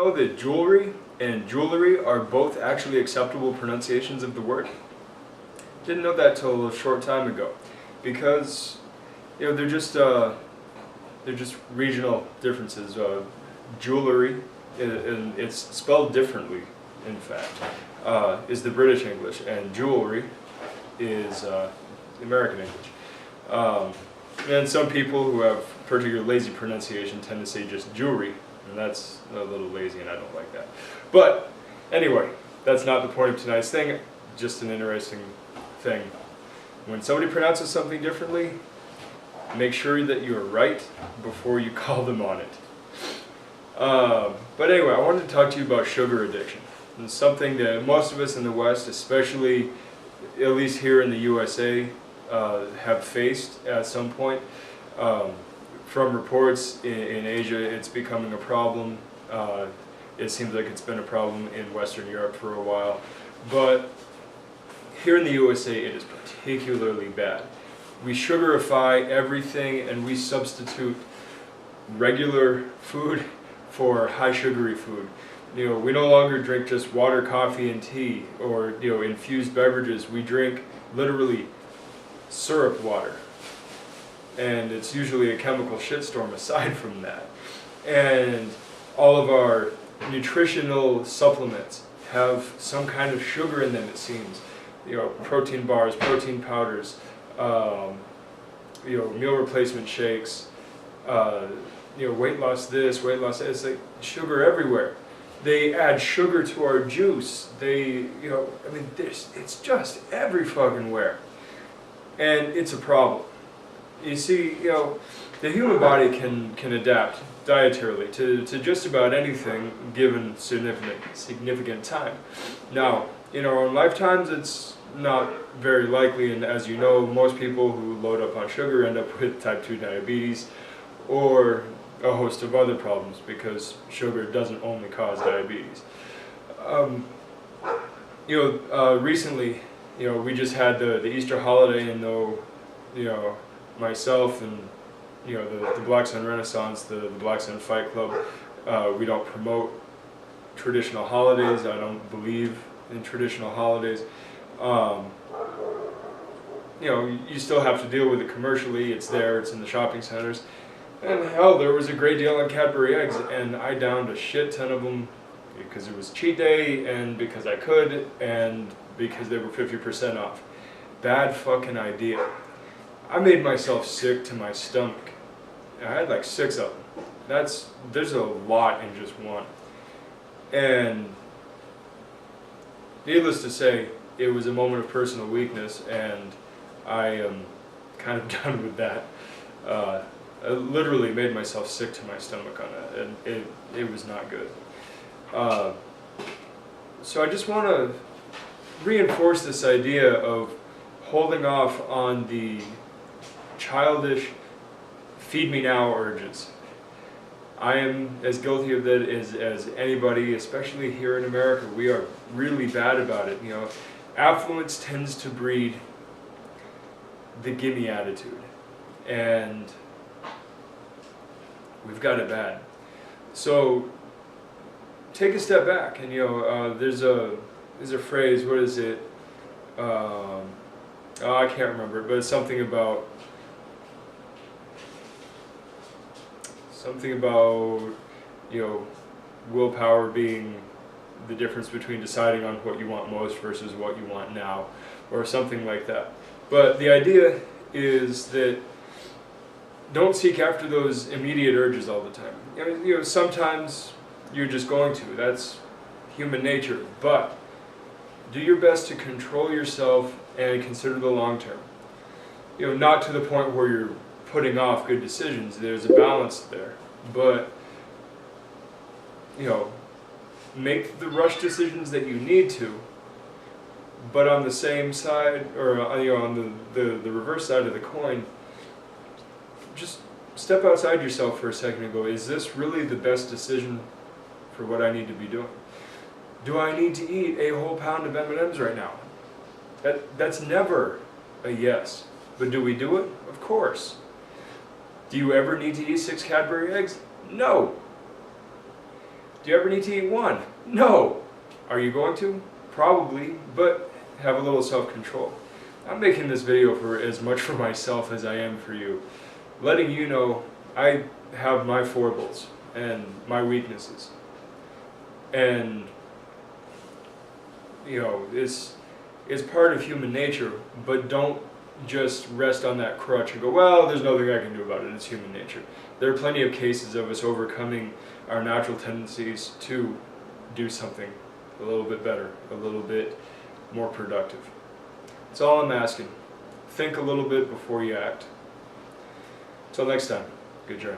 know that jewelry and jewelry are both actually acceptable pronunciations of the word? Didn't know that till a short time ago, because they're just regional differences. Jewelry, and it's spelled differently, in fact, is the British English, and jewelry is the American English. And some people who have particular lazy pronunciation tend to say just jewelry, and that's a little lazy, and I don't like that. But anyway, that's not the point of tonight's thing. Just an interesting thing. When somebody pronounces something differently, make sure that you are right before you call them on it. But anyway, I wanted to talk to you about sugar addiction. It's something that most of us in the West, especially at least here in the USA, have faced at some point. From reports in Asia, it's becoming a problem. It seems like it's been a problem in Western Europe for a while. But here in the USA, it is particularly bad. We sugarify everything, and we substitute regular food for high sugary food. We no longer drink just water, coffee, and tea, or infused beverages. We drink literally syrup water, and it's usually a chemical shitstorm aside from that. And all of our nutritional supplements have some kind of sugar in them, it seems. Protein bars, protein powders, meal replacement shakes, weight loss this, weight loss that. It's like sugar everywhere. They add sugar to our juice. It's just every fucking where. And it's a problem. You see, the human body can adapt dietarily to just about anything given significant time. Now, in our own lifetimes, it's not very likely, and as you know, most people who load up on sugar end up with type 2 diabetes or a host of other problems, because sugar doesn't only cause diabetes. Recently, we just had the Easter holiday, and though, myself and the Black Sun Renaissance, the Black Sun Fight Club, we don't promote traditional holidays. I don't believe in traditional holidays. You still have to deal with it commercially. It's there, it's in the shopping centers. And hell, there was a great deal on Cadbury eggs, and I downed a shit ton of them because it was cheat day, and because I could, and because they were 50% off. Bad fucking idea. I made myself sick to my stomach. I had like 6 of them. There's a lot in just one. And needless to say, it was a moment of personal weakness, and I am kind of done with that. I literally made myself sick to my stomach on that, and it was not good. So I just want to reinforce this idea of holding off on the childish feed me now urges. I am as guilty of that as anybody, especially here in America. We are really bad about it. Affluence tends to breed the gimme attitude, and we've got it bad. So take a step back, and there's a phrase. What is it? I can't remember, but it's something about willpower being the difference between deciding on what you want most versus what you want now, or something like that. But the idea is that don't seek after those immediate urges all the time. Sometimes you're just going to. That's human nature. But do your best to control yourself and consider the long term. Not to the point where you're putting off good decisions. There's a balance there. But, make the rush decisions that you need to, but on the same side, or on the reverse side of the coin, just step outside yourself for a second and go, is this really the best decision for what I need to be doing? Do I need to eat a whole pound of M&Ms right now? That's never a yes. But do we do it? Of course. Do you ever need to eat 6 Cadbury eggs? No. Do you ever need to eat one? No. Are you going to? Probably, but have a little self-control. I'm making this video for as much for myself as I am for you. Letting you know I have my foibles and my weaknesses. And, you know, it's part of human nature, but don't just rest on that crutch and go, well, there's nothing I can do about it, it's human nature. There are plenty of cases of us overcoming our natural tendencies to do something a little bit better, a little bit more productive. That's all I'm asking. Think a little bit before you act. Until next time, good journey.